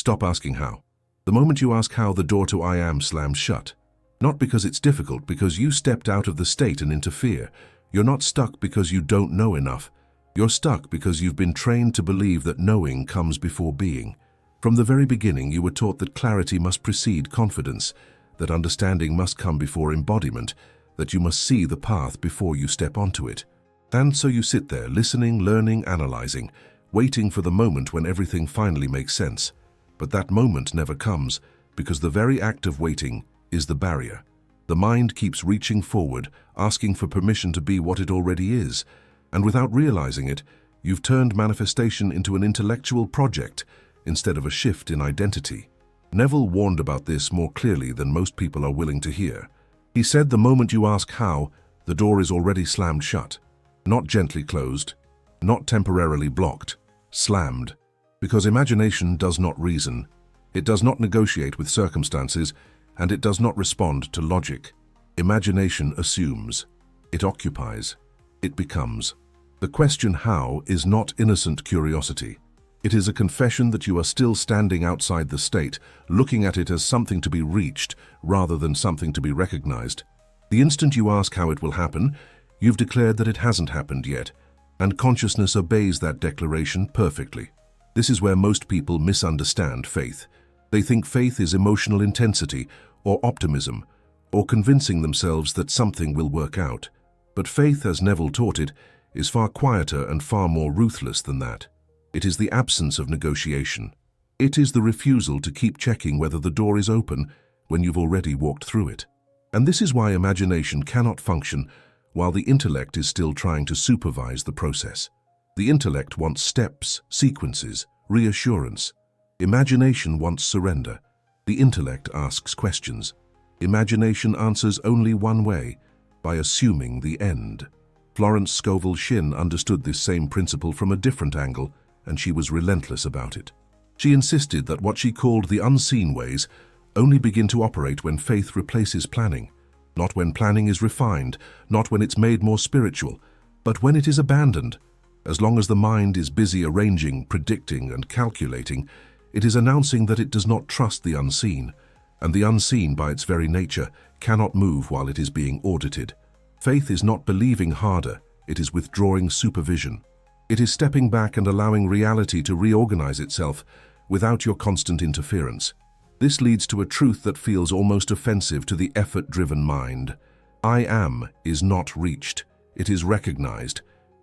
Stop asking how. The moment you ask how, the door to I am slams shut. Not because it's difficult, because you stepped out of the state and into fear. You're not stuck because you don't know enough. You're stuck because you've been trained to believe that knowing comes before being. From the very beginning, you were taught that clarity must precede confidence, that understanding must come before embodiment, that you must see the path before you step onto it. And so you sit there, listening, learning, analyzing, waiting for the moment when everything finally makes sense. But that moment never comes, because the very act of waiting is the barrier. The mind keeps reaching forward, asking for permission to be what it already is, and without realizing it, you've turned manifestation into an intellectual project instead of a shift in identity. Neville warned about this more clearly than most people are willing to hear. He said the moment you ask how, the door is already slammed shut. Not gently closed, not temporarily blocked, slammed. Because imagination does not reason, it does not negotiate with circumstances, and it does not respond to logic. Imagination assumes, it occupies, it becomes. The question how is not innocent curiosity. It is a confession that you are still standing outside the state, looking at it as something to be reached rather than something to be recognized. The instant you ask how it will happen, you've declared that it hasn't happened yet, and consciousness obeys that declaration perfectly. This is where most people misunderstand faith. They think faith is emotional intensity, or optimism, or convincing themselves that something will work out. But faith, as Neville taught it, is far quieter and far more ruthless than that. It is the absence of negotiation. It is the refusal to keep checking whether the door is open when you've already walked through it. And this is why imagination cannot function while the intellect is still trying to supervise the process. The intellect wants steps, sequences, reassurance. Imagination wants surrender. The intellect asks questions. Imagination answers only one way, by assuming the end. Florence Scovel Shinn understood this same principle from a different angle, and she was relentless about it. She insisted that what she called the unseen ways only begin to operate when faith replaces planning, not when planning is refined, not when it's made more spiritual, but when it is abandoned. As long as the mind is busy arranging, predicting, and calculating, it is announcing that it does not trust the unseen, and the unseen, by its very nature, cannot move while it is being audited. Faith is not believing harder, it is withdrawing supervision. It is stepping back and allowing reality to reorganize itself without your constant interference. This leads to a truth that feels almost offensive to the effort-driven mind. I am is not reached, it is recognized.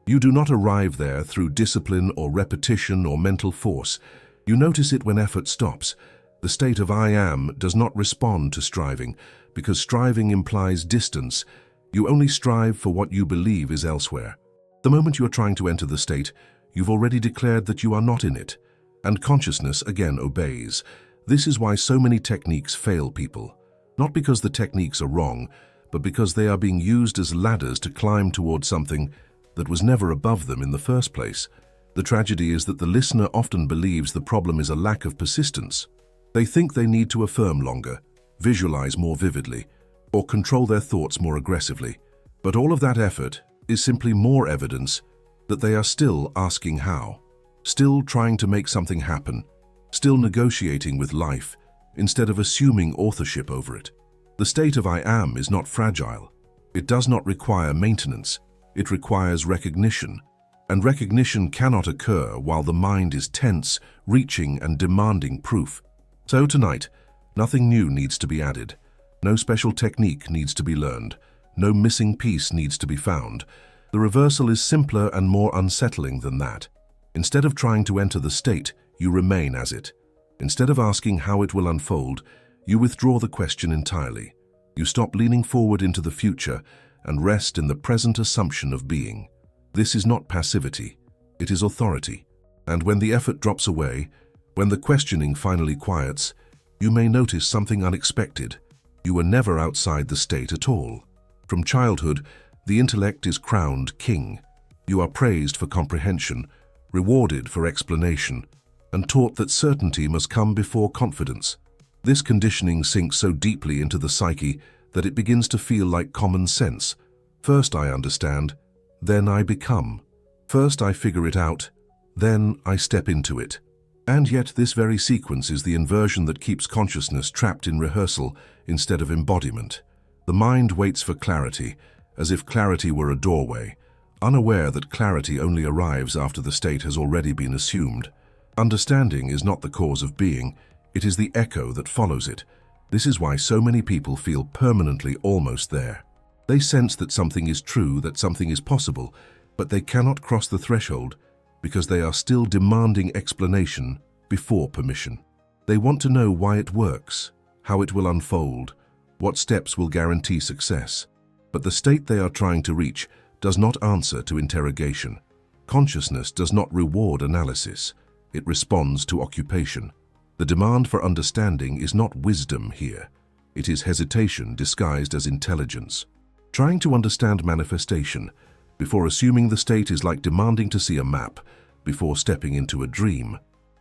You do not arrive there through discipline or repetition or mental force. You notice it when effort stops. The state of I am does not respond to striving, because striving implies distance. You only strive for what you believe is elsewhere. The moment you are trying to enter the state, you've already declared that you are not in it, and consciousness again obeys. This is why so many techniques fail people. Not because the techniques are wrong, but because they are being used as ladders to climb towards something that was never above them in the first place. The tragedy is that the listener often believes the problem is a lack of persistence. They think they need to affirm longer, visualize more vividly, or control their thoughts more aggressively. But all of that effort is simply more evidence that they are still asking how, still trying to make something happen, still negotiating with life instead of assuming authorship over it. The state of I am is not fragile. It does not require maintenance. It requires recognition, and recognition cannot occur while the mind is tense, reaching and demanding proof. So tonight, nothing new needs to be added. No special technique needs to be learned. No missing piece needs to be found. The reversal is simpler and more unsettling than that. Instead of trying to enter the state, you remain as it. Instead of asking how it will unfold, you withdraw the question entirely. You stop leaning forward into the future and rest in the present assumption of being. This is not passivity, it is authority. And when the effort drops away, when the questioning finally quiets, you may notice something unexpected. You were never outside the state at all. From childhood, the intellect is crowned king. You are praised for comprehension, rewarded for explanation, and taught that certainty must come before confidence. This conditioning sinks so deeply into the psyche that it begins to feel like common sense. First I understand, then I become. First I figure it out, then I step into it. And yet this very sequence is the inversion that keeps consciousness trapped in rehearsal instead of embodiment. The mind waits for clarity, as if clarity were a doorway, unaware that clarity only arrives after the state has already been assumed. Understanding is not the cause of being, it is the echo that follows it. This is why so many people feel permanently almost there. They sense that something is true, that something is possible, but they cannot cross the threshold because they are still demanding explanation before permission. They want to know why it works, how it will unfold, what steps will guarantee success. But the state they are trying to reach does not answer to interrogation. Consciousness does not reward analysis. It responds to occupation. The demand for understanding is not wisdom here. It is hesitation disguised as intelligence. Trying to understand manifestation before assuming the state is like demanding to see a map before stepping into a dream.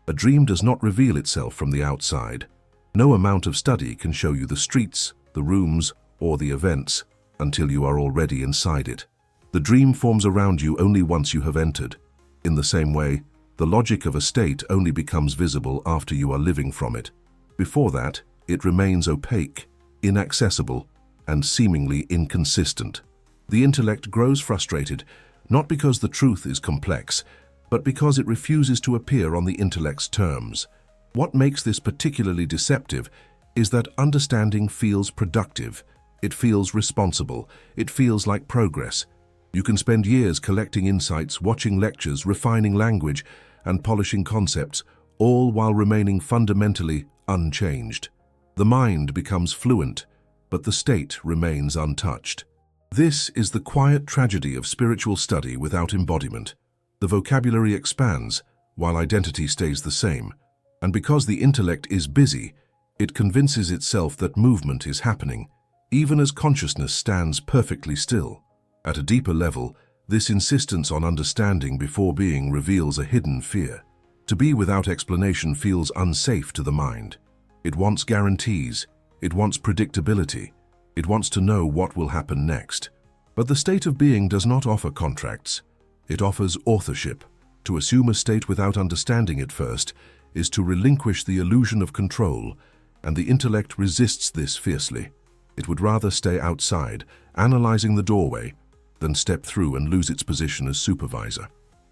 A dream does not reveal itself from the outside. No amount of study can show you the streets, the rooms, or the events until you are already inside it. The dream forms around you only once you have entered. In the same way, the logic of a state only becomes visible after you are living from it. Before that, it remains opaque, inaccessible, and seemingly inconsistent. The intellect grows frustrated, not because the truth is complex, but because it refuses to appear on the intellect's terms. What makes this particularly deceptive is that understanding feels productive. It feels responsible. It feels like progress. You can spend years collecting insights, watching lectures, refining language, and polishing concepts, all while remaining fundamentally unchanged. The mind becomes fluent, but the state remains untouched. This is the quiet tragedy of spiritual study without embodiment. The vocabulary expands, while identity stays the same. And because the intellect is busy, it convinces itself that movement is happening, even as consciousness stands perfectly still. At a deeper level, this insistence on understanding before being reveals a hidden fear. To be without explanation feels unsafe to the mind. It wants guarantees. It wants predictability. It wants to know what will happen next. But the state of being does not offer contracts. It offers authorship. To assume a state without understanding it first is to relinquish the illusion of control, and the intellect resists this fiercely. It would rather stay outside, analyzing the doorway, than step through and lose its position as supervisor.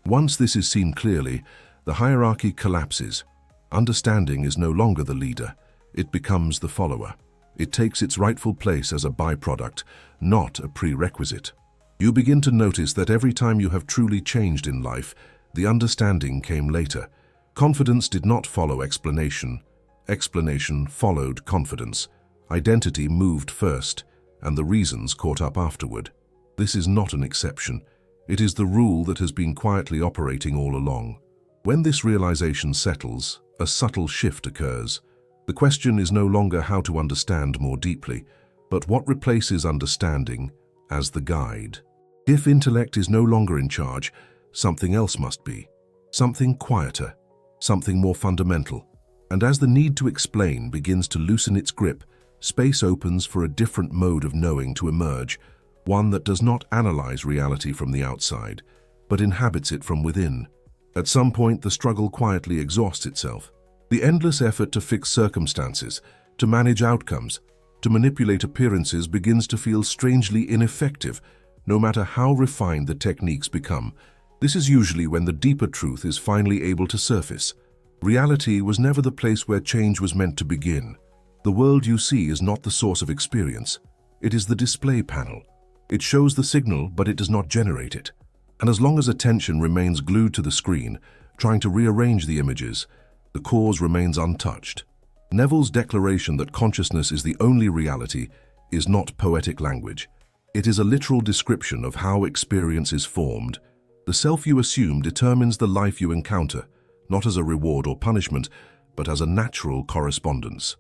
Once this is seen clearly, the hierarchy collapses. Understanding is no longer the leader. It becomes the follower. It takes its rightful place as a byproduct, not a prerequisite. You begin to notice that every time you have truly changed in life, the understanding came later. Confidence did not follow explanation. Explanation followed confidence. Identity moved first, and the reasons caught up afterward. This is not an exception. It is the rule that has been quietly operating all along. When this realization settles, a subtle shift occurs. The question is no longer how to understand more deeply, but what replaces understanding as the guide. If intellect is no longer in charge, something else must be. Something quieter, something more fundamental. And as the need to explain begins to loosen its grip, space opens for a different mode of knowing to emerge, one that does not analyze reality from the outside, but inhabits it from within. At some point, the struggle quietly exhausts itself. The endless effort to fix circumstances, to manage outcomes, to manipulate appearances begins to feel strangely ineffective, no matter how refined the techniques become. This is usually when the deeper truth is finally able to surface. Reality was never the place where change was meant to begin. The world you see is not the source of experience. It is the display panel. It shows the signal, but it does not generate it. And as long as attention remains glued to the screen, trying to rearrange the images, the cause remains untouched. Neville's declaration that consciousness is the only reality is not poetic language. It is a literal description of how experience is formed. The self you assume determines the life you encounter, not as a reward or punishment, but as a natural correspondence.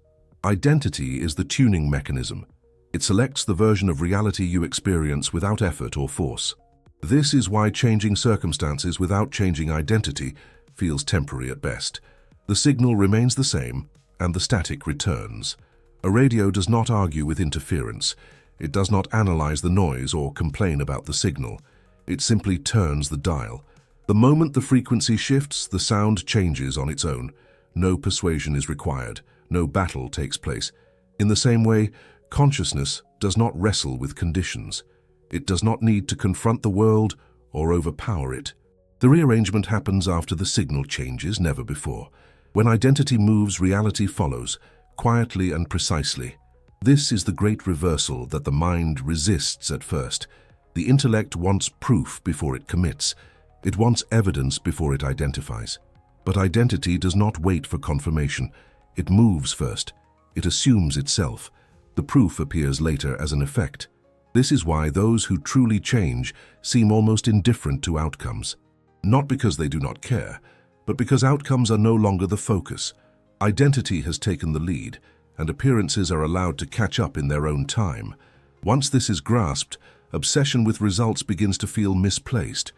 Identity is the tuning mechanism. It selects the version of reality you experience without effort or force. This is why changing circumstances without changing identity feels temporary at best. The signal remains the same, and the static returns. A radio does not argue with interference. It does not analyze the noise or complain about the signal. It simply turns the dial. The moment the frequency shifts, the sound changes on its own. No persuasion is required. No battle takes place. In the same way, consciousness does not wrestle with conditions. It does not need to confront the world or overpower it. The rearrangement happens after the signal changes, never before. When identity moves, reality follows, quietly and precisely. This is the great reversal that the mind resists at first. The intellect wants proof before it commits. It wants evidence before it identifies. But identity does not wait for confirmation. It moves first. It assumes itself. The proof appears later as an effect. This is why those who truly change seem almost indifferent to outcomes. Not because they do not care, but because outcomes are no longer the focus. Identity has taken the lead, and appearances are allowed to catch up in their own time. Once this is grasped, obsession with results begins to feel misplaced.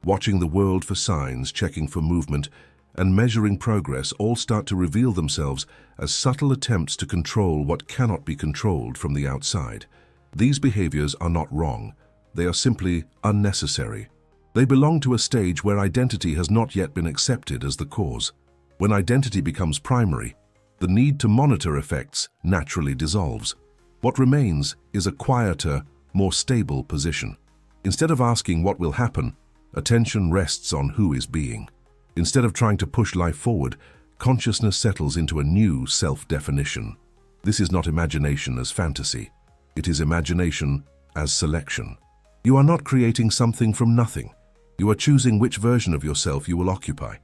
Watching the world for signs, checking for movement, and measuring progress all start to reveal themselves as subtle attempts to control what cannot be controlled from the outside. These behaviors are not wrong. They are simply unnecessary. They belong to a stage where identity has not yet been accepted as the cause. When identity becomes primary, the need to monitor effects naturally dissolves. What remains is a quieter, more stable position. Instead of asking what will happen, attention rests on who is being. Instead of trying to push life forward, consciousness settles into a new self-definition. This is not imagination as fantasy. It is imagination as selection. You are not creating something from nothing. You are choosing which version of yourself you will occupy.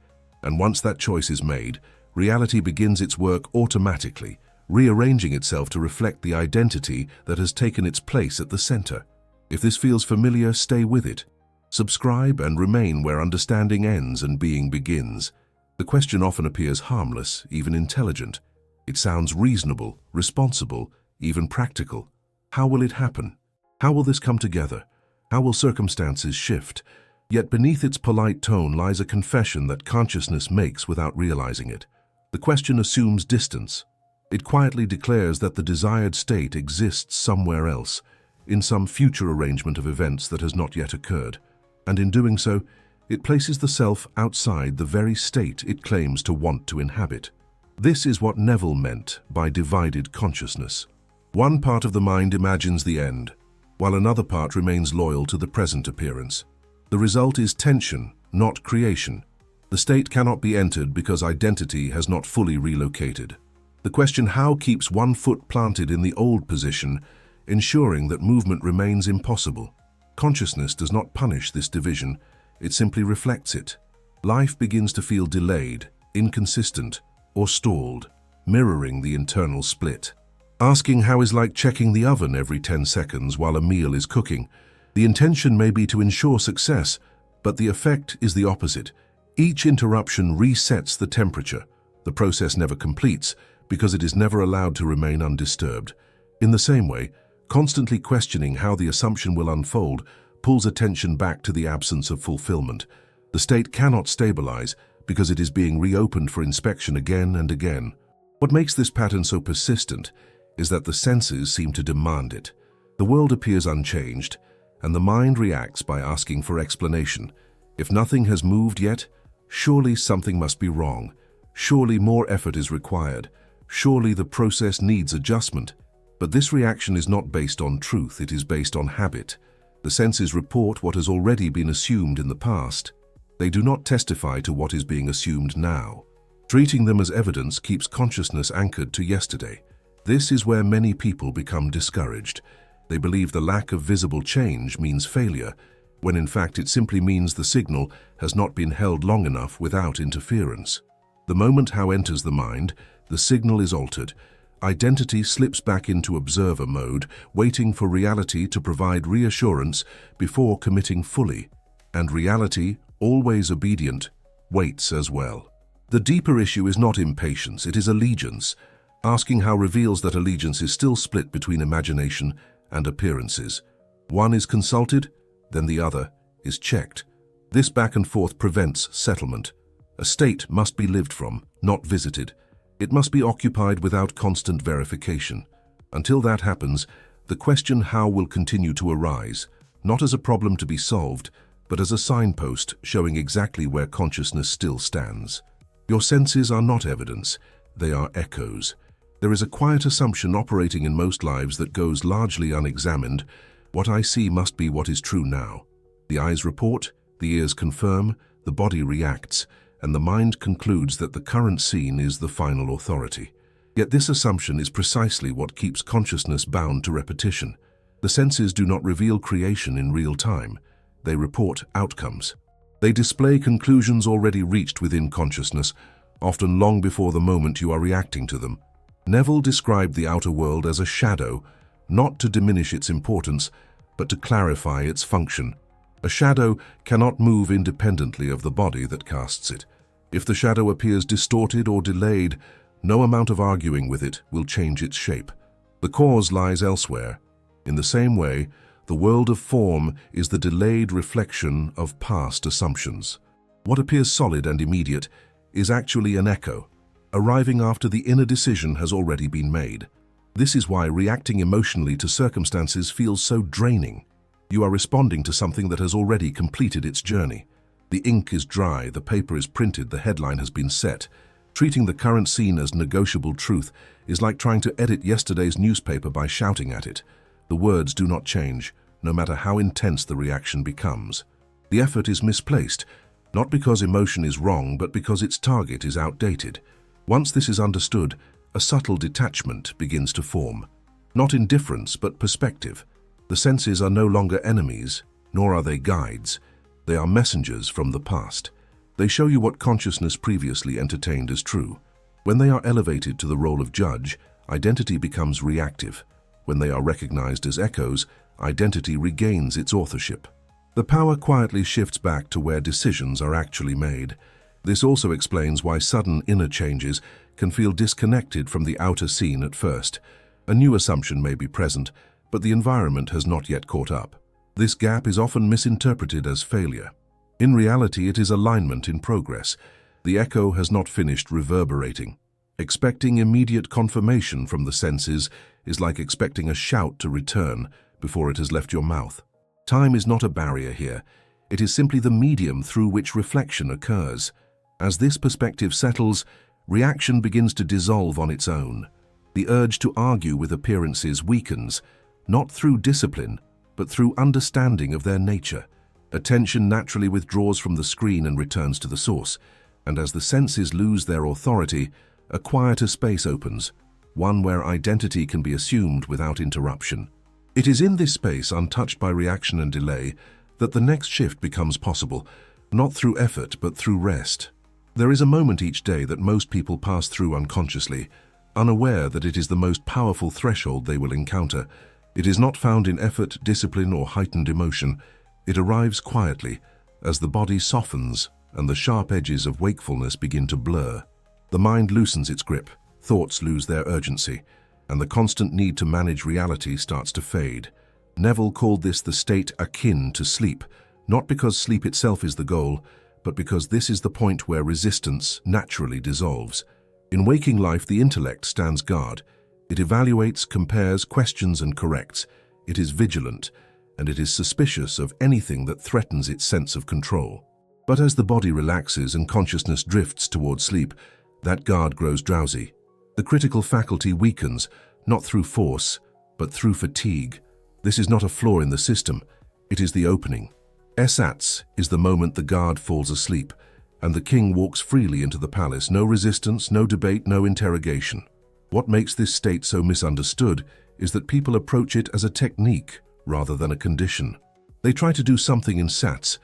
And once that choice is made, reality begins its work automatically, rearranging itself to reflect the identity that has taken its place at the center. If this feels familiar, stay with it. Subscribe and remain where understanding ends and being begins. The question often appears harmless, even intelligent. It sounds reasonable, responsible, even practical. How will it happen? How will this come together? How will circumstances shift? Yet beneath its polite tone lies a confession that consciousness makes without realizing it. The question assumes distance. It quietly declares that the desired state exists somewhere else, in some future arrangement of events that has not yet occurred. And in doing so, it places the self outside the very state it claims to want to inhabit. This is what Neville meant by divided consciousness. One part of the mind imagines the end, while another part remains loyal to the present appearance. The result is tension, not creation. The state cannot be entered because identity has not fully relocated. The question how keeps one foot planted in the old position, ensuring that movement remains impossible. Consciousness does not punish this division, it simply reflects it. Life begins to feel delayed, inconsistent, or stalled, mirroring the internal split. Asking how is like checking the oven every 10 seconds while a meal is cooking. The intention may be to ensure success, but the effect is the opposite. Each interruption resets the temperature. The process never completes because it is never allowed to remain undisturbed. In the same way, constantly questioning how the assumption will unfold pulls attention back to the absence of fulfillment. The state cannot stabilize because it is being reopened for inspection again and again. What makes this pattern so persistent is that the senses seem to demand it. The world appears unchanged, and the mind reacts by asking for explanation. If nothing has moved yet, surely something must be wrong. Surely more effort is required. Surely the process needs adjustment. But this reaction is not based on truth, it is based on habit. The senses report what has already been assumed in the past. They do not testify to what is being assumed now. Treating them as evidence keeps consciousness anchored to yesterday. This is where many people become discouraged. They believe the lack of visible change means failure, when in fact it simply means the signal has not been held long enough without interference. The moment how enters the mind, the signal is altered. Identity slips back into observer mode, waiting for reality to provide reassurance before committing fully. And reality, always obedient, waits as well. The deeper issue is not impatience, it is allegiance. Asking how reveals that allegiance is still split between imagination and appearances. One is consulted, then the other is checked. This back and forth prevents settlement. A state must be lived from, not visited. It must be occupied without constant verification. Until that happens, the question how will continue to arise, not as a problem to be solved, but as a signpost showing exactly where consciousness still stands. Your senses are not evidence, they are echoes. There is a quiet assumption operating in most lives that goes largely unexamined. What I see must be what is true now. The eyes report, the ears confirm, the body reacts, and the mind concludes that the current scene is the final authority. Yet this assumption is precisely what keeps consciousness bound to repetition. The senses do not reveal creation in real time. They report outcomes. They display conclusions already reached within consciousness, often long before the moment you are reacting to them. Neville described the outer world as a shadow, not to diminish its importance, but to clarify its function. A shadow cannot move independently of the body that casts it. If the shadow appears distorted or delayed, no amount of arguing with it will change its shape. The cause lies elsewhere. In the same way, the world of form is the delayed reflection of past assumptions. What appears solid and immediate is actually an echo, arriving after the inner decision has already been made. This is why reacting emotionally to circumstances feels so draining. You are responding to something that has already completed its journey. The ink is dry, the paper is printed, the headline has been set. Treating the current scene as negotiable truth is like trying to edit yesterday's newspaper by shouting at it. The words do not change, no matter how intense the reaction becomes. The effort is misplaced, not because emotion is wrong, but because its target is outdated. Once this is understood, a subtle detachment begins to form. Not indifference, but perspective. The senses are no longer enemies, nor are they guides. They are messengers from the past. They show you what consciousness previously entertained as true. When they are elevated to the role of judge, identity becomes reactive. When they are recognized as echoes, identity regains its authorship. The power quietly shifts back to where decisions are actually made. This also explains why sudden inner changes can feel disconnected from the outer scene at first. A new assumption may be present, but the environment has not yet caught up. This gap is often misinterpreted as failure. In reality, it is alignment in progress. The echo has not finished reverberating. Expecting immediate confirmation from the senses is like expecting a shout to return before it has left your mouth. Time is not a barrier here. It is simply the medium through which reflection occurs. As this perspective settles, reaction begins to dissolve on its own. The urge to argue with appearances weakens, not through discipline, but through understanding of their nature. Attention naturally withdraws from the screen and returns to the source, and as the senses lose their authority, a quieter space opens, one where identity can be assumed without interruption. It is in this space, untouched by reaction and delay, that the next shift becomes possible, not through effort but through rest. There is a moment each day that most people pass through unconsciously, unaware that it is the most powerful threshold they will encounter. It is not found in effort, discipline, or heightened emotion. It arrives quietly, as the body softens and the sharp edges of wakefulness begin to blur. The mind loosens its grip, thoughts lose their urgency, and the constant need to manage reality starts to fade. Neville called this the state akin to sleep, not because sleep itself is the goal, but because this is the point where resistance naturally dissolves. In waking life, the intellect stands guard. It evaluates, compares, questions, and corrects. It is vigilant, and it is suspicious of anything that threatens its sense of control. But as the body relaxes and consciousness drifts towards sleep, that guard grows drowsy. The critical faculty weakens, not through force, but through fatigue. This is not a flaw in the system, it is the opening. Ersatz is the moment the guard falls asleep, and the king walks freely into the palace. No resistance, no debate, no interrogation. What makes this state so misunderstood is that people approach it as a technique rather than a condition. They try to do something in Sats,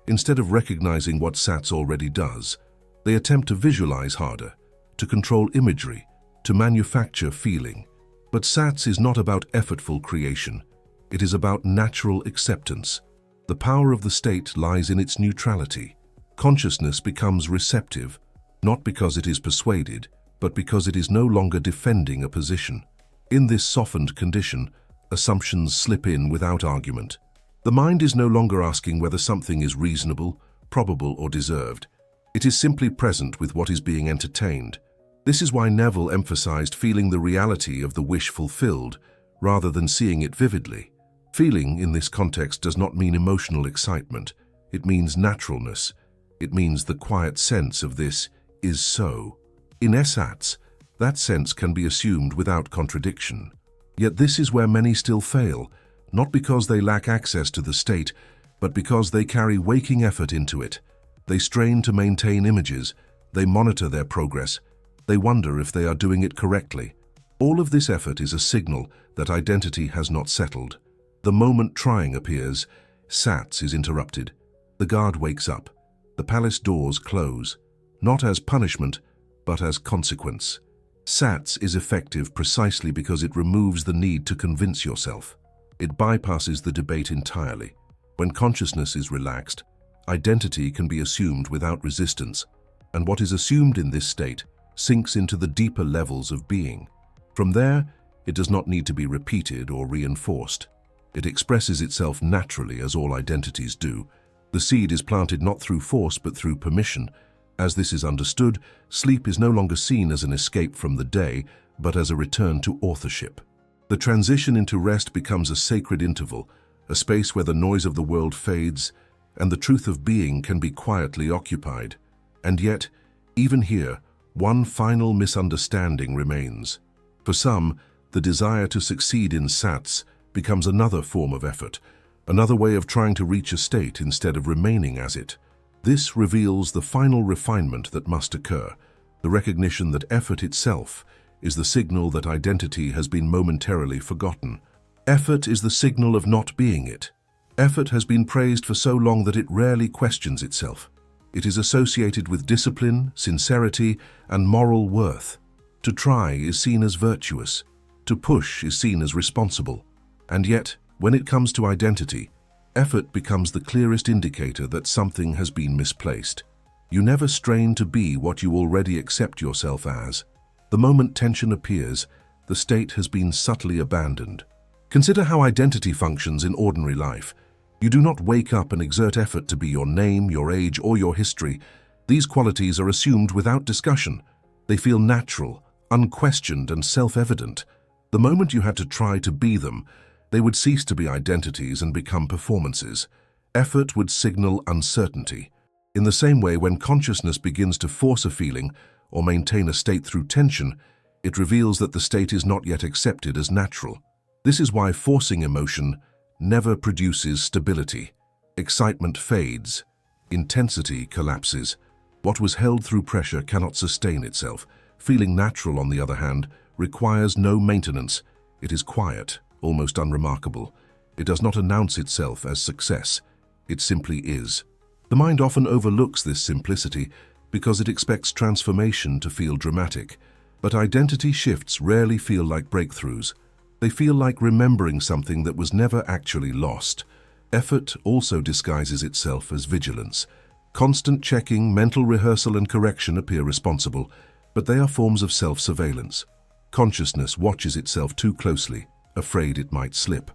instead of recognizing what Sats already does. They attempt to visualize harder, to control imagery, to manufacture feeling. But Sats is not about effortful creation. It is about natural acceptance. The power of the state lies in its neutrality. Consciousness becomes receptive, not because it is persuaded, but because it is no longer defending a position. In this softened condition, assumptions slip in without argument. The mind is no longer asking whether something is reasonable, probable, or deserved. It is simply present with what is being entertained. This is why Neville emphasized feeling the reality of the wish fulfilled, rather than seeing it vividly. Feeling in this context does not mean emotional excitement. It means naturalness. It means the quiet sense of this is so. In ersatz, that sense can be assumed without contradiction. Yet this is where many still fail, not because they lack access to the state, but because they carry waking effort into it. They strain to maintain images, they monitor their progress, they wonder if they are doing it correctly. All of this effort is a signal that identity has not settled. The moment trying appears, Sats is interrupted. The guard wakes up. The palace doors close, not as punishment, but as consequence. Sats is effective precisely because it removes the need to convince yourself. It bypasses the debate entirely. When consciousness is relaxed, identity can be assumed without resistance, and what is assumed in this state sinks into the deeper levels of being. From there, it does not need to be repeated or reinforced. It expresses itself naturally, as all identities do. The seed is planted not through force but through permission. As this is understood, sleep is no longer seen as an escape from the day, but as a return to authorship. The transition into rest becomes a sacred interval, a space where the noise of the world fades, and the truth of being can be quietly occupied. And yet, even here, one final misunderstanding remains. For some, the desire to succeed in Sats becomes another form of effort, another way of trying to reach a state instead of remaining as it. This reveals the final refinement that must occur, the recognition that effort itself is the signal that identity has been momentarily forgotten. Effort is the signal of not being it. Effort has been praised for so long that it rarely questions itself. It is associated with discipline, sincerity, and moral worth. To try is seen as virtuous. To push is seen as responsible. And yet, when it comes to identity, effort becomes the clearest indicator that something has been misplaced. You never strain to be what you already accept yourself as. The moment tension appears, the state has been subtly abandoned. Consider how identity functions in ordinary life. You do not wake up and exert effort to be your name, your age, or your history. These qualities are assumed without discussion. They feel natural, unquestioned, and self-evident. The moment you had to try to be them, they would cease to be identities and become performances. Effort would signal uncertainty. In the same way, when consciousness begins to force a feeling or maintain a state through tension, it reveals that the state is not yet accepted as natural. This is why forcing emotion never produces stability. Excitement fades. Intensity collapses. What was held through pressure cannot sustain itself. Feeling natural, on the other hand, requires no maintenance. It is quiet, almost unremarkable. It does not announce itself as success. It simply is. The mind often overlooks this simplicity because it expects transformation to feel dramatic. But identity shifts rarely feel like breakthroughs. They feel like remembering something that was never actually lost. Effort also disguises itself as vigilance. Constant checking, mental rehearsal, and correction appear responsible, but they are forms of self-surveillance. Consciousness watches itself too closely, afraid it might slip.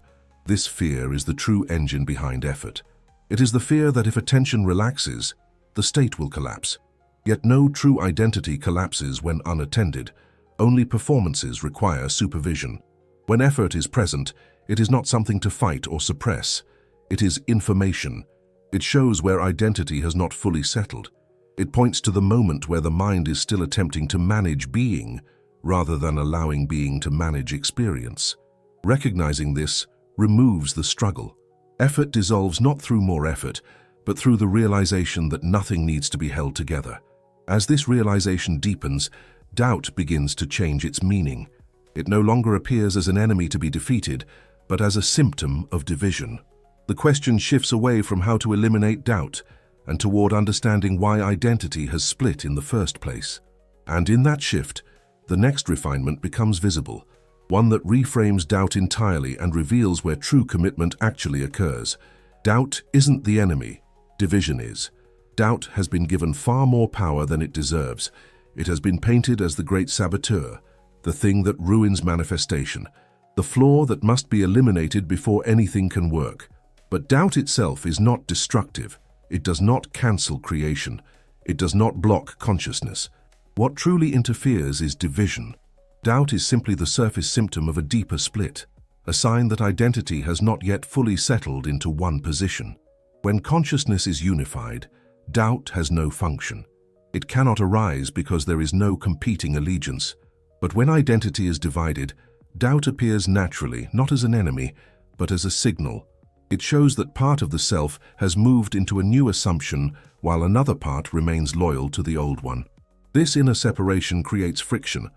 This fear is the true engine behind effort. It is the fear that if attention relaxes, the state will collapse. Yet no true identity collapses when unattended. Only performances require supervision. When effort is present, it is not something to fight or suppress. It is information. It shows where identity has not fully settled. It points to the moment where the mind is still attempting to manage being, rather than allowing being to manage experience. Recognizing this removes the struggle. Effort dissolves not through more effort, but through the realization that nothing needs to be held together. As this realization deepens, doubt begins to change its meaning. It no longer appears as an enemy to be defeated, but as a symptom of division. The question shifts away from how to eliminate doubt and toward understanding why identity has split in the first place. And in that shift, the next refinement becomes visible, one that reframes doubt entirely and reveals where true commitment actually occurs. Doubt isn't the enemy, division is. Doubt has been given far more power than it deserves. It has been painted as the great saboteur, the thing that ruins manifestation, the flaw that must be eliminated before anything can work. But doubt itself is not destructive. It does not cancel creation. It does not block consciousness. What truly interferes is division. Doubt is simply the surface symptom of a deeper split, a sign that identity has not yet fully settled into one position. When consciousness is unified, doubt has no function. It cannot arise because there is no competing allegiance. But when identity is divided, doubt appears naturally, not as an enemy, but as a signal. It shows that part of the self has moved into a new assumption while another part remains loyal to the old one. This inner separation creates friction,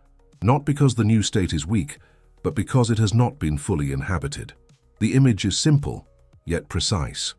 not because the new state is weak, but because it has not been fully inhabited. The image is simple, yet precise.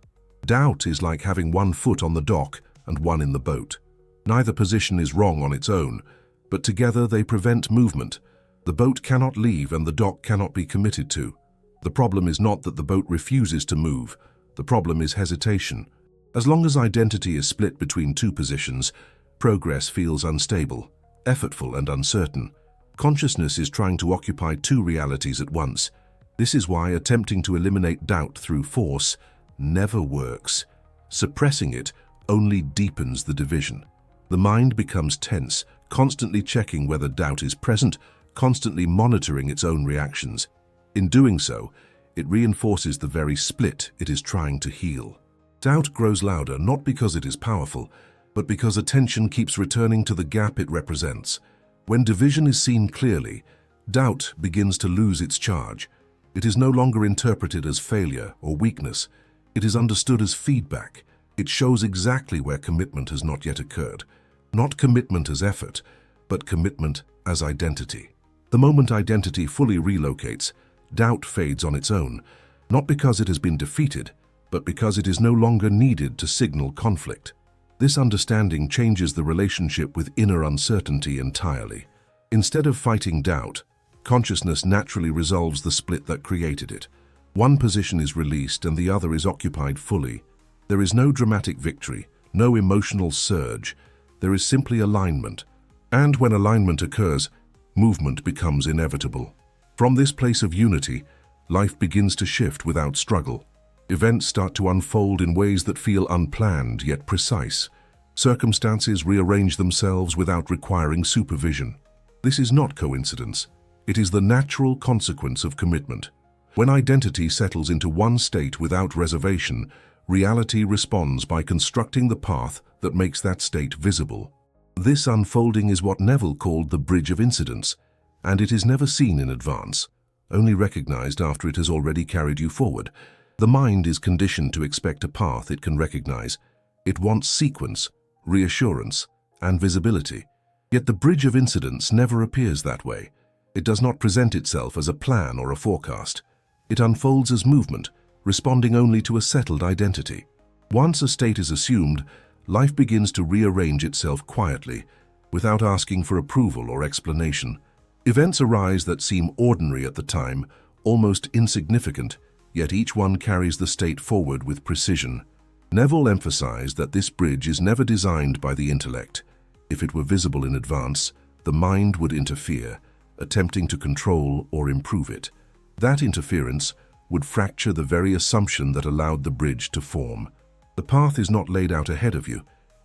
Doubt is like having one foot on the dock and one in the boat. Neither position is wrong on its own, but together they prevent movement. The boat cannot leave and the dock cannot be committed to. The problem is not that the boat refuses to move. The problem is hesitation. As long as identity is split between two positions, progress feels unstable, effortful and uncertain. Consciousness is trying to occupy two realities at once. This is why attempting to eliminate doubt through force never works. Suppressing it only deepens the division. The mind becomes tense, constantly checking whether doubt is present, constantly monitoring its own reactions. In doing so, it reinforces the very split it is trying to heal. Doubt grows louder not because it is powerful, but because attention keeps returning to the gap it represents. When division is seen clearly, doubt begins to lose its charge. It is no longer interpreted as failure or weakness. It is understood as feedback. It shows exactly where commitment has not yet occurred. Not commitment as effort, but commitment as identity. The moment identity fully relocates, doubt fades on its own, not because it has been defeated, but because it is no longer needed to signal conflict. This understanding changes the relationship with inner uncertainty entirely. Instead of fighting doubt, consciousness naturally resolves the split that created it. One position is released and the other is occupied fully. There is no dramatic victory, no emotional surge. There is simply alignment. And when alignment occurs, movement becomes inevitable. From this place of unity, life begins to shift without struggle. Events start to unfold in ways that feel unplanned yet precise. Circumstances rearrange themselves without requiring supervision. This is not coincidence. It is the natural consequence of commitment. When identity settles into one state without reservation, reality responds by constructing the path that makes that state visible. This unfolding is what Neville called the bridge of incidents, and it is never seen in advance, only recognized after it has already carried you forward. The mind is conditioned to expect a path it can recognize. It wants sequence, reassurance, and visibility. Yet the bridge of incidents never appears that way. It does not present itself as a plan or a forecast. It unfolds as movement, responding only to a settled identity. Once a state is assumed, life begins to rearrange itself quietly, without asking for approval or explanation. Events arise that seem ordinary at the time, almost insignificant, yet each one carries the state forward with precision. Neville emphasized that this bridge is never designed by the intellect. If it were visible in advance, the mind would interfere, attempting to control or improve it. That interference would fracture the very assumption that allowed the bridge to form. The path is not laid out ahead of you,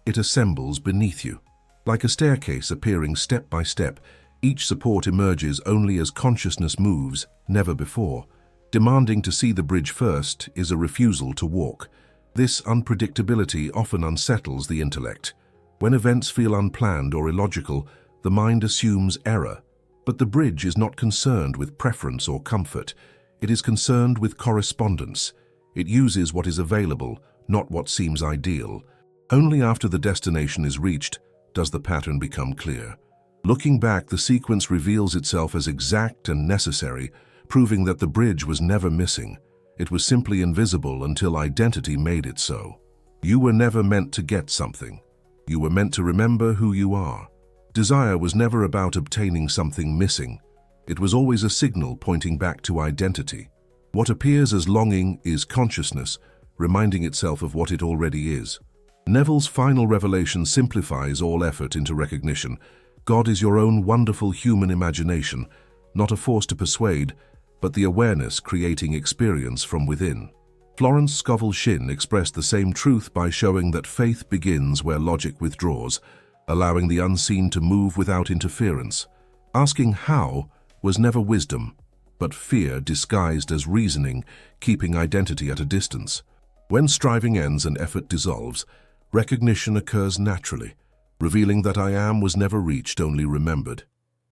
it assembles beneath you. Like a staircase appearing step by step, each support emerges only as consciousness moves, never before. Demanding to see the bridge first is a refusal to walk. This unpredictability often unsettles the intellect. When events feel unplanned or illogical, the mind assumes error. But the bridge is not concerned with preference or comfort. It is concerned with correspondence. It uses what is available, not what seems ideal. Only after the destination is reached does the pattern become clear. Looking back, the sequence reveals itself as exact and necessary, proving that the bridge was never missing. It was simply invisible until identity made it so. You were never meant to get something. You were meant to remember who you are. Desire was never about obtaining something missing. It was always a signal pointing back to identity. What appears as longing is consciousness, reminding itself of what it already is. Neville's final revelation simplifies all effort into recognition. God is your own wonderful human imagination, not a force to persuade, but the awareness creating experience from within. Florence Scovel Shinn expressed the same truth by showing that faith begins where logic withdraws, allowing the unseen to move without interference. Asking how was never wisdom, but fear disguised as reasoning, keeping identity at a distance. When striving ends and effort dissolves, recognition occurs naturally, revealing that I am was never reached, only remembered.